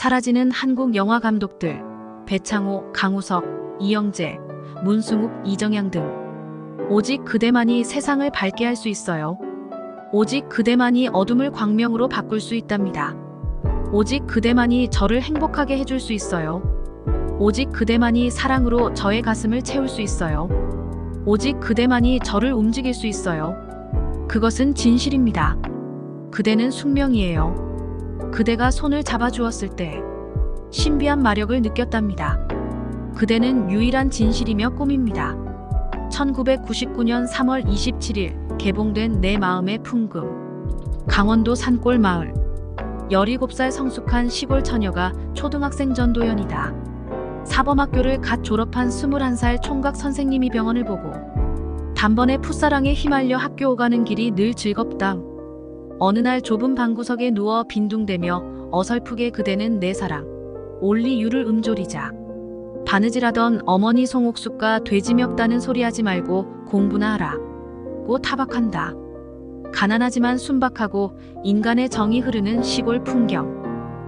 사라지는 한국 영화 감독들 배창호, 강우석, 이영재, 문승욱, 이정향 등. 오직 그대만이 세상을 밝게 할 수 있어요. 오직 그대만이 어둠을 광명으로 바꿀 수 있답니다. 오직 그대만이 저를 행복하게 해줄 수 있어요. 오직 그대만이 사랑으로 저의 가슴을 채울 수 있어요. 오직 그대만이 저를 움직일 수 있어요. 그것은 진실입니다. 그대는 숙명이에요. 그대가 손을 잡아주었을 때 신비한 마력을 느꼈답니다. 그대는 유일한 진실이며 꿈입니다. 1999년 3월 27일 개봉된 내 마음의 풍금. 강원도 산골 마을. 17살 성숙한 시골 처녀가 초등학생 전도연이다. 사범학교를 갓 졸업한 21살 총각 선생님이 병원을 보고 단번에 풋사랑에 휘말려 학교 오가는 길이 늘 즐겁다. 어느 날 좁은 방구석에 누워 빈둥대며 어설프게 그대는 내 사랑 올리 유를 음조리자. 바느질하던 어머니 송옥숙과 돼지 멱다는 소리 하지 말고 공부나 하라 고 타박한다. 가난하지만 순박하고 인간의 정이 흐르는 시골 풍경.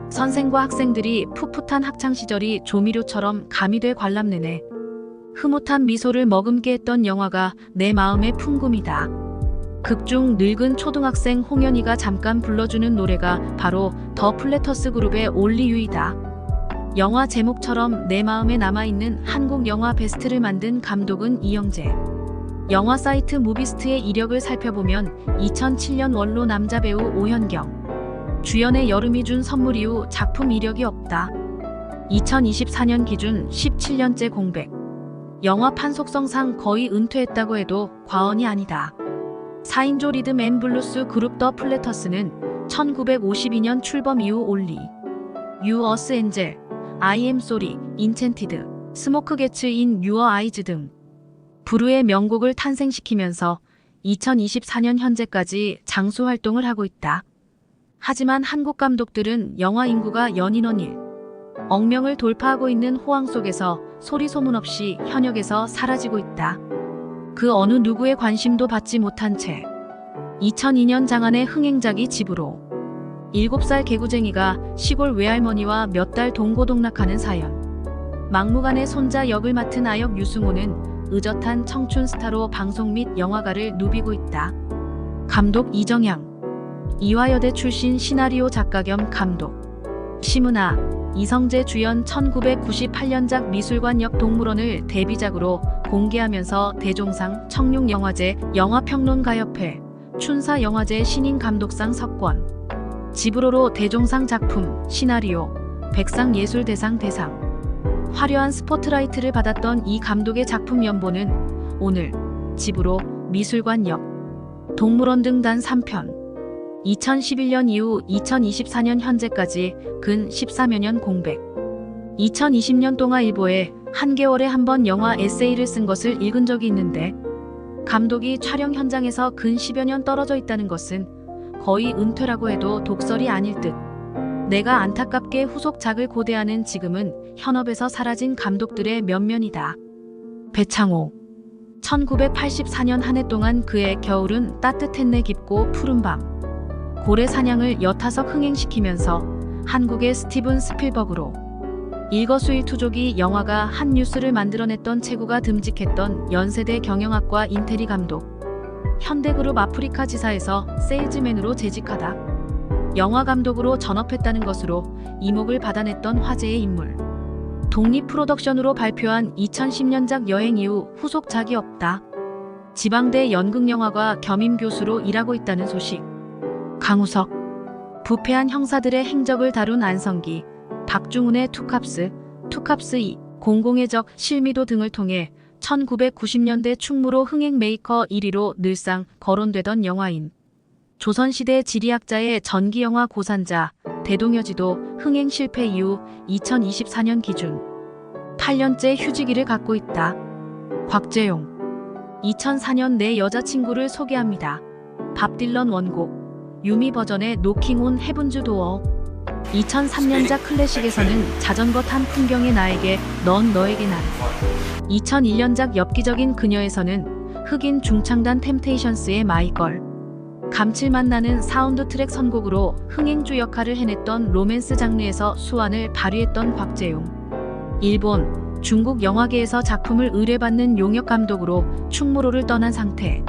선생과 학생들이 풋풋한 학창시절이 조미료처럼 가미돼 관람내내 흐뭇한 미소를 머금게 했던 영화가 내 마음의 풍금이다. 극중 늙은 초등학생 홍연희가 잠깐 불러주는 노래가 바로 더 플래터스 그룹의 올리 유이다. 영화 제목처럼 내 마음에 남아있는 한국 영화 베스트를 만든 감독은 이영재. 영화 사이트 무비스트의 이력을 살펴보면 2007년 원로 남자 배우 오현경, 주연의 여름이 준 선물 이후 작품 이력이 없다. 2024년 기준 17년째 공백. 영화 판속성상 거의 은퇴했다고 해도 과언이 아니다. 4인조 리듬 앤 블루스 그룹 더 플래터스는 1952년 출범 이후 올리, 유 어스 엔젤, I am sorry, 인챈티드, 스모크 게츠 인 유어 아이즈 등 부르의 명곡을 탄생시키면서 2024년 현재까지 장수 활동을 하고 있다. 하지만 한국 감독들은 영화 인구가 연인원 1, 억명을 돌파하고 있는 호황 속에서 소리 소문 없이 현역에서 사라지고 있다. 그 어느 누구의 관심도 받지 못한 채 2002년 장안의 흥행작이 집으로 7살 개구쟁이가 시골 외할머니와 몇 달 동고동락하는 사연. 막무가내 손자 역을 맡은 아역 유승호는 의젓한 청춘 스타로 방송 및 영화가를 누비고 있다. 감독 이정향. 이화여대 출신 시나리오 작가 겸 감독. 심은하, 이성재 주연 1998년작 미술관 옆 동물원을 데뷔작으로 공개하면서 대종상, 청룡영화제, 영화평론가협회, 춘사영화제 신인 감독상 석권, 집으로로 대종상 작품, 시나리오, 백상예술대상 대상, 화려한 스포트라이트를 받았던 이 감독의 작품 연보는 오늘, 집으로, 미술관 옆, 동물원 등 단 3편. 2011년 이후 2024년 현재까지 근 14여 년 공백. 2020년 동안 일보에 한 개월에 한 번 영화 에세이를 쓴 것을 읽은 적이 있는데 감독이 촬영 현장에서 근 10여 년 떨어져 있다는 것은 거의 은퇴라고 해도 독설이 아닐 듯. 내가 안타깝게 후속작을 고대하는 지금은 현업에서 사라진 감독들의 면면이다. 배창호. 1984년 한 해 동안 그의 겨울은 따뜻했네 깊고 푸른 밤. 고래 사냥을 여타석 흥행시키면서 한국의 스티븐 스필버그로 일거수일투족이 영화가 한 뉴스를 만들어냈던 체구가 듬직했던 연세대 경영학과 인테리 감독. 현대그룹 아프리카 지사에서 세일즈맨으로 재직하다 영화 감독으로 전업했다는 것으로 이목을 받아냈던 화제의 인물. 독립 프로덕션으로 발표한 2010년작 여행 이후 후속작이 없다. 지방대 연극영화과 겸임 교수로 일하고 있다는 소식. 강우석. 부패한 형사들의 행적을 다룬 안성기, 박중훈의 투캅스, 투캅스 2, 공공의 적, 실미도 등을 통해 1990년대 충무로 흥행 메이커 1위로 늘상 거론되던 영화인. 조선시대 지리학자의 전기영화 고산자, 대동여지도 흥행 실패 이후 2024년 기준 8년째 휴지기를 갖고 있다. 곽재용. 2004년 내 여자친구를 소개합니다. 밥 딜런 원곡, 유미 버전의 노킹 온 헤븐즈 도어. 2003년작 클래식에서는 자전거 탄 풍경의 나에게, 넌 너에게 난. 2001년작 엽기적인 그녀에서는 흑인 중창단 템테이션스의 마이걸. 감칠맛 나는 사운드 트랙 선곡으로 흥행주 역할을 해냈던 로맨스 장르에서 수완을 발휘했던 곽재용. 일본, 중국 영화계에서 작품을 의뢰받는 용역 감독으로 충무로를 떠난 상태.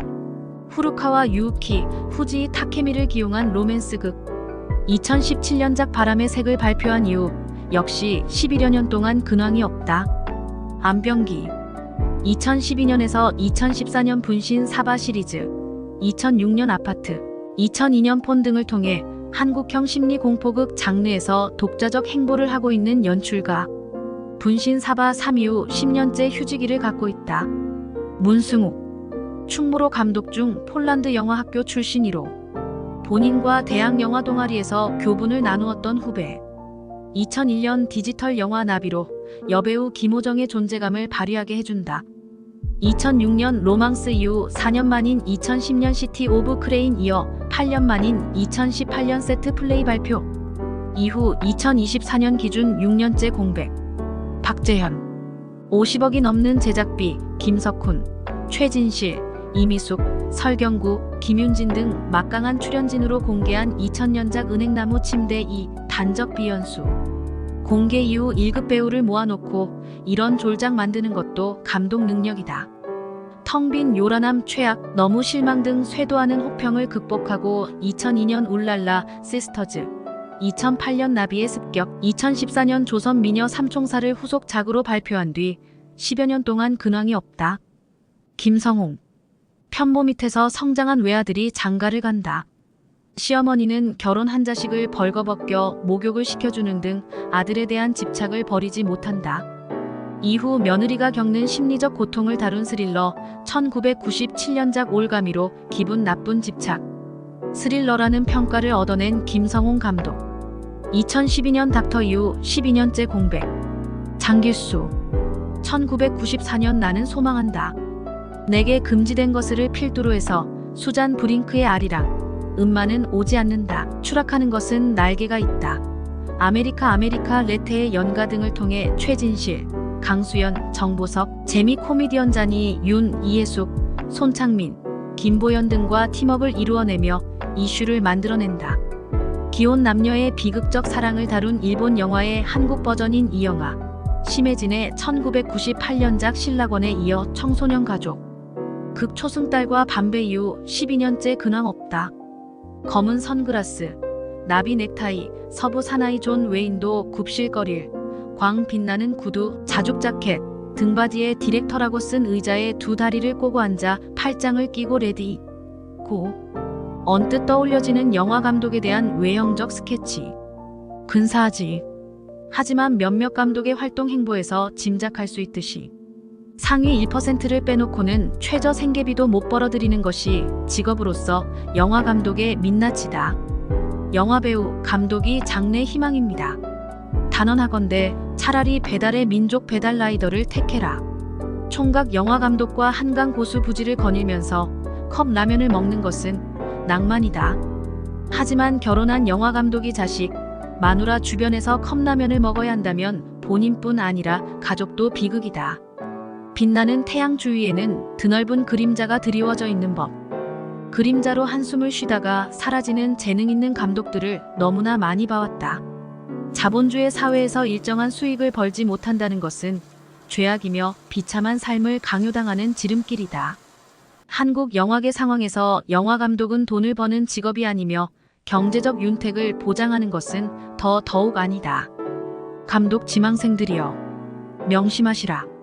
후루카와 유우키, 후지 타케미를 기용한 로맨스극. 2017년작 바람의 색을 발표한 이후 역시 11여 년 동안 근황이 없다. 안병기. 2012년에서 2014년 분신 사바 시리즈, 2006년 아파트, 2002년 폰 등을 통해 한국형 심리 공포극 장르에서 독자적 행보를 하고 있는 연출가. 분신 사바 3 이후 10년째 휴지기를 갖고 있다. 문승욱. 충무로 감독 중 폴란드 영화학교 출신 1호. 본인과 대학 영화 동아리에서 교분을 나누었던 후배. 2001년 디지털 영화 나비로 여배우 김호정의 존재감을 발휘하게 해준다. 2006년 로망스 이후 4년 만인 2010년 시티 오브 크레인 이어 8년 만인 2018년 세트 플레이 발표. 이후 2024년 기준 6년째 공백. 박재현. 50억이 넘는 제작비, 김석훈, 최진실, 이미숙, 설경구, 김윤진 등 막강한 출연진으로 공개한 2000년작 은행나무 침대 2 단적 비연수. 공개 이후 1급 배우를 모아놓고 이런 졸작 만드는 것도 감독 능력이다. 텅 빈 요란함 최악, 너무 실망 등 쇄도하는 혹평을 극복하고 2002년 울랄라 시스터즈, 2008년 나비의 습격, 2014년 조선 미녀 삼총사를 후속작으로 발표한 뒤 10여 년 동안 근황이 없다. 김성홍. 편모 밑에서 성장한 외아들이 장가를 간다. 시어머니는 결혼 한 자식을 벌거벗겨 목욕을 시켜주는 등 아들에 대한 집착을 버리지 못한다. 이후 며느리가 겪는 심리적 고통을 다룬 스릴러 1997년작 올가미로 기분 나쁜 집착. 스릴러라는 평가를 얻어낸 김성홍 감독. 2012년 닥터 이후 12년째 공백. 장길수. 1994년 나는 소망한다. 내게 금지된 것을 필두로 해서 수잔 브링크의 아리랑. 음마는 오지 않는다. 추락하는 것은 날개가 있다. 아메리카 레테의 연가 등을 통해 최진실, 강수연, 정보석, 재미 코미디언 잔이 윤, 이해숙, 손창민, 김보연 등과 팀업을 이루어내며 이슈를 만들어낸다. 기혼 남녀의 비극적 사랑을 다룬 일본 영화의 한국 버전인 이 영화. 심혜진의 1998년작 신라권에 이어 청소년 가족. 극초승달과 반배 이후 12년째 근황 없다. 검은 선글라스, 나비 넥타이, 서부 사나이 존 웨인도 굽실거릴, 광 빛나는 구두, 자죽 자켓, 등바지에 디렉터라고 쓴 의자에 두 다리를 꼬고 앉아 팔짱을 끼고 레디. 고. 언뜻 떠올려지는 영화 감독에 대한 외형적 스케치. 근사하지. 하지만 몇몇 감독의 활동 행보에서 짐작할 수 있듯이 상위 1%를 빼놓고는 최저 생계비도 못 벌어들이는 것이 직업으로서 영화 감독의 민낯이다. 영화배우, 감독이 장래 희망입니다. 단언하건대 차라리 배달의 민족 배달라이더를 택해라. 총각 영화 감독과 한강 고수 부지를 거닐면서 컵라면을 먹는 것은 낭만이다. 하지만 결혼한 영화 감독이 자식, 마누라 주변에서 컵라면을 먹어야 한다면 본인뿐 아니라 가족도 비극이다. 빛나는 태양 주위에는 드넓은 그림자가 드리워져 있는 법. 그림자로 한숨을 쉬다가 사라지는 재능 있는 감독들을 너무나 많이 봐왔다. 자본주의 사회에서 일정한 수익을 벌지 못한다는 것은 죄악이며 비참한 삶을 강요당하는 지름길이다. 한국 영화계 상황에서 영화 감독은 돈을 버는 직업이 아니며 경제적 윤택을 보장하는 것은 더욱 아니다. 감독 지망생들이여, 명심하시라.